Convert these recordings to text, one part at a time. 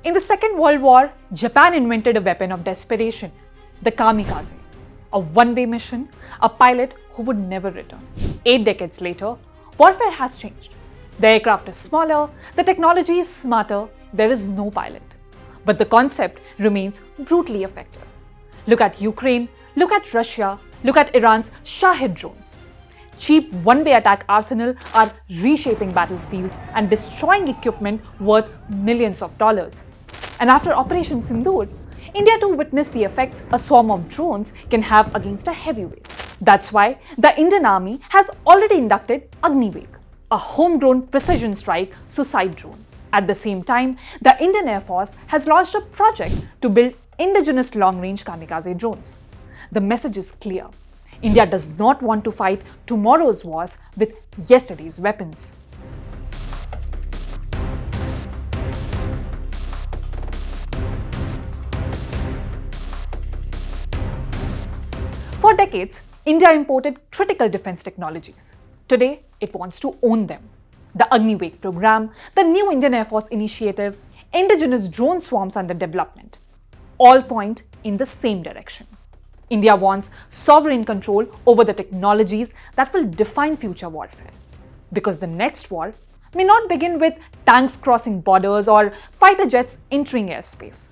In the Second World War, Japan invented a weapon of desperation, the Kamikaze, a one-way mission, a pilot who would never return. 8 decades later, warfare has changed. The aircraft is smaller, the technology is smarter, there is no pilot. But the concept remains brutally effective. Look at Ukraine, look at Russia, look at Iran's Shahed drones. Cheap one-way attack arsenal are reshaping battlefields and destroying equipment worth millions of dollars. And after Operation Sindoor, India too witnessed the effects a swarm of drones can have against a heavyweight. That's why the Indian Army has already inducted Agniveg, a homegrown precision strike suicide drone. At the same time, the Indian Air Force has launched a project to build indigenous long-range Kamikaze drones. The message is clear. India does not want to fight tomorrow's wars with yesterday's weapons. For decades, India imported critical defense technologies. Today, it wants to own them. The Agniveg program, the new Indian Air Force initiative, indigenous drone swarms under development, all point in the same direction. India wants sovereign control over the technologies that will define future warfare. Because the next war may not begin with tanks crossing borders or fighter jets entering airspace.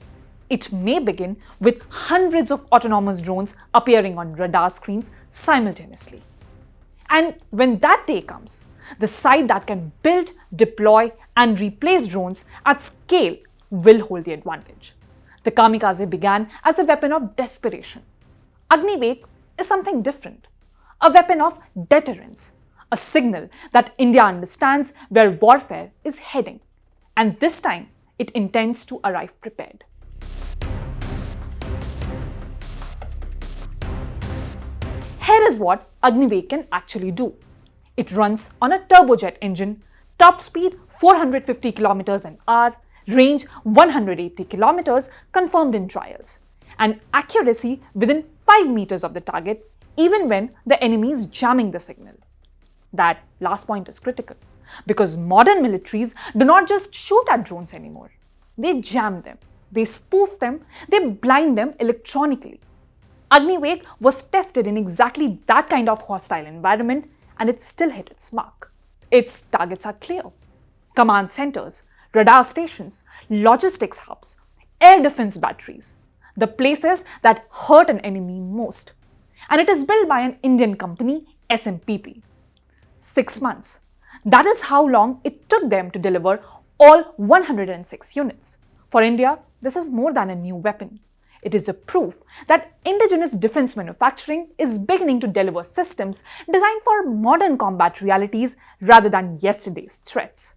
It may begin with hundreds of autonomous drones appearing on radar screens simultaneously. And when that day comes, the side that can build, deploy, and replace drones at scale will hold the advantage. The Kamikaze began as a weapon of desperation. Agniveg is something different, a weapon of deterrence, a signal that India understands where warfare is heading, and this time it intends to arrive prepared. Here is what Agniveg can actually do. It runs on a turbojet engine, top speed 450 kilometers an hour, range 180 kilometers confirmed in trials, and accuracy within 5 meters of the target even when the enemy is jamming the signal. That last point is critical because modern militaries do not just shoot at drones anymore. They jam them, they spoof them, they blind them electronically. Agniveg was tested in exactly that kind of hostile environment and it still hit its mark. Its targets are clear: command centers, radar stations, logistics hubs, air defense batteries, the places that hurt an enemy most. And it is built by an Indian company, SMPP. 6 months. That is how long it took them to deliver all 106 units. For India, this is more than a new weapon. It is a proof that indigenous defense manufacturing is beginning to deliver systems designed for modern combat realities rather than yesterday's threats.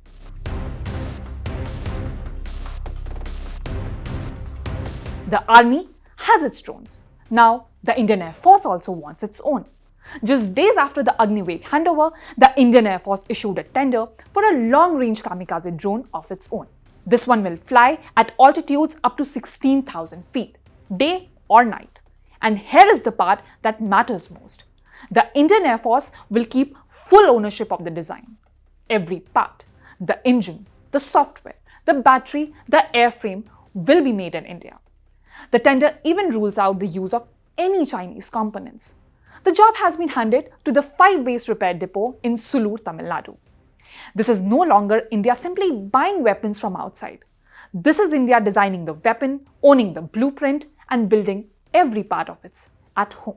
The army has its drones. Now, the Indian Air Force also wants its own. Just days after the Agniveg handover, the Indian Air Force issued a tender for a long-range Kamikaze drone of its own. This one will fly at altitudes up to 16,000 feet, day or night. And here is the part that matters most. The Indian Air Force will keep full ownership of the design. Every part, the engine, the software, the battery, the airframe will be made in India. The tender even rules out the use of any Chinese components. The job has been handed to the 5-base repair depot in Sulur, Tamil Nadu. This is no longer India simply buying weapons from outside. This is India designing the weapon, owning the blueprint, and building every part of it at home.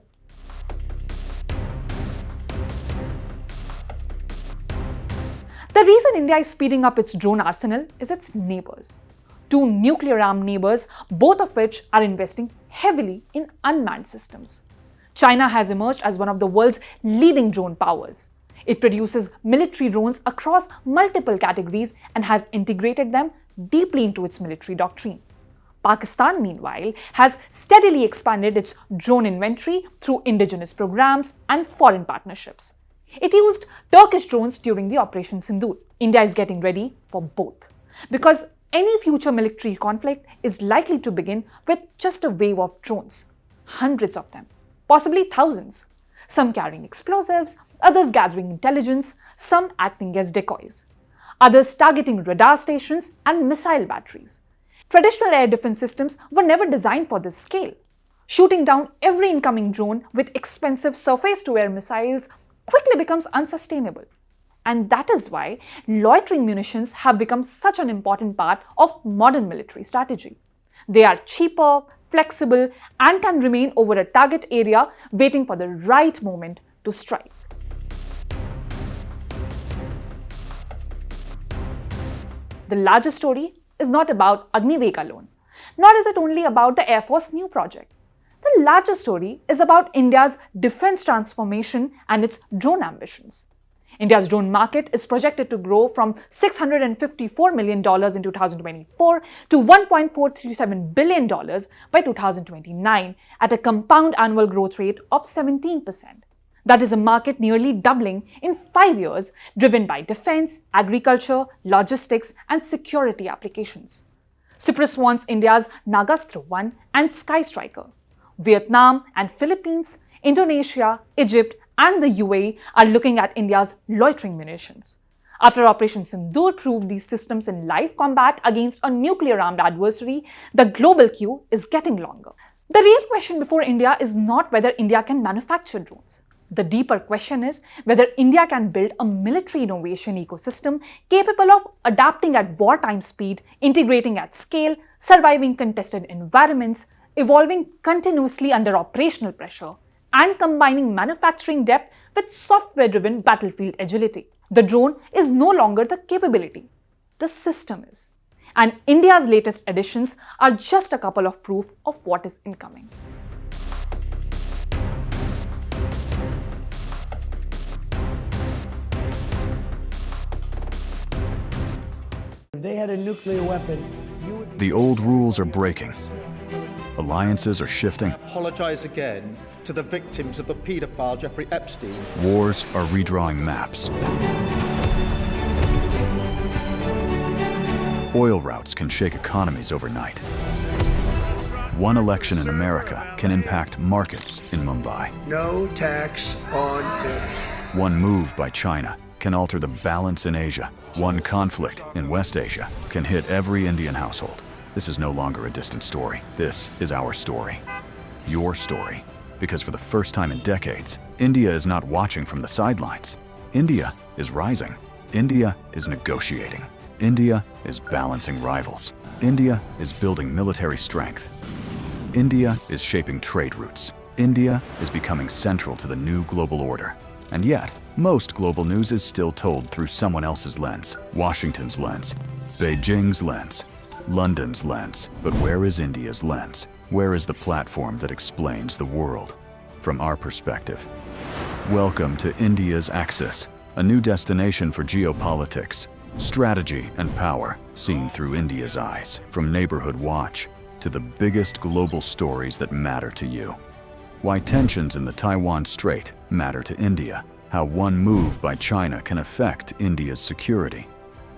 The reason India is speeding up its drone arsenal is its neighbors. 2 nuclear-armed neighbors, both of which are investing heavily in unmanned systems. China has emerged as one of the world's leading drone powers. It produces military drones across multiple categories and has integrated them deeply into its military doctrine. Pakistan, meanwhile, has steadily expanded its drone inventory through indigenous programs and foreign partnerships. It used Turkish drones during the Operation Sindoor. India is getting ready for both, because any future military conflict is likely to begin with just a wave of drones, hundreds of them, possibly thousands, some carrying explosives, others gathering intelligence, some acting as decoys, others targeting radar stations and missile batteries. Traditional air defense systems were never designed for this scale. Shooting down every incoming drone with expensive surface-to-air missiles quickly becomes unsustainable. And that is why loitering munitions have become such an important part of modern military strategy. They are cheaper, flexible, and can remain over a target area waiting for the right moment to strike. The larger story is not about Agniveg alone, nor is it only about the Air Force new project. The larger story is about India's defense transformation and its drone ambitions. India's drone market is projected to grow from $654 million in 2024 to $1.437 billion by 2029 at a compound annual growth rate of 17%. That is a market nearly doubling in 5 years, driven by defense, agriculture, logistics, and security applications. Cyprus wants India's Nagastra 1 and Sky Striker. Vietnam and Philippines, Indonesia, Egypt, and the UAE are looking at India's loitering munitions. After Operation Sindoor proved these systems in live combat against a nuclear-armed adversary, the global queue is getting longer. The real question before India is not whether India can manufacture drones. The deeper question is whether India can build a military innovation ecosystem capable of adapting at wartime speed, integrating at scale, surviving contested environments, evolving continuously under operational pressure, and combining manufacturing depth with software-driven battlefield agility. The drone is no longer the capability. The system is. And India's latest additions are just a couple of proof of what is incoming. If they had a nuclear weapon, The old rules are breaking. Alliances are shifting. Apologize again to the victims of the paedophile Jeffrey Epstein. Wars are redrawing maps. Oil routes can shake economies overnight. One election in America can impact markets in Mumbai. no tax on tips. One move by China can alter the balance in Asia. One conflict in West Asia can hit every Indian household. This is no longer a distant story. This is our story. Your story. Because for the first time in decades, India is not watching from the sidelines. India is rising. India is negotiating. India is balancing rivals. India is building military strength. India is shaping trade routes. India is becoming central to the new global order. And yet, most global news is still told through someone else's lens. Washington's lens, Beijing's lens, London's lens. But where is India's lens? Where is the platform that explains the world from our perspective? Welcome to India's Axis, a new destination for geopolitics, strategy and power seen through India's eyes, from Neighborhood Watch to the biggest global stories that matter to you. Why tensions in the Taiwan Strait matter to India, how one move by China can affect India's security,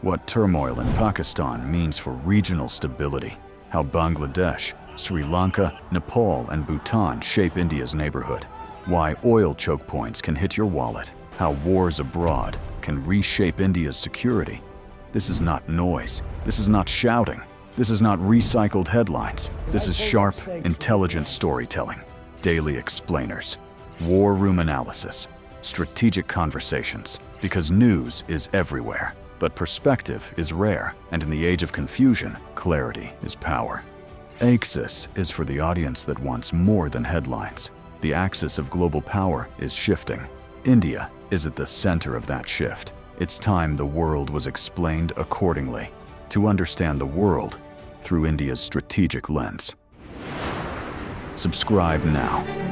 what turmoil in Pakistan means for regional stability, how Bangladesh, Sri Lanka, Nepal, and Bhutan shape India's neighborhood, why oil choke points can hit your wallet, how wars abroad can reshape India's security. This is not noise. This is not shouting. This is not recycled headlines. This is sharp, intelligent storytelling, daily explainers, war room analysis, strategic conversations, because news is everywhere. But perspective is rare, and in the age of confusion, clarity is power. Axis is for the audience that wants more than headlines. The axis of global power is shifting. India is at the center of that shift. It's time the world was explained accordingly, to understand the world through India's strategic lens. Subscribe now.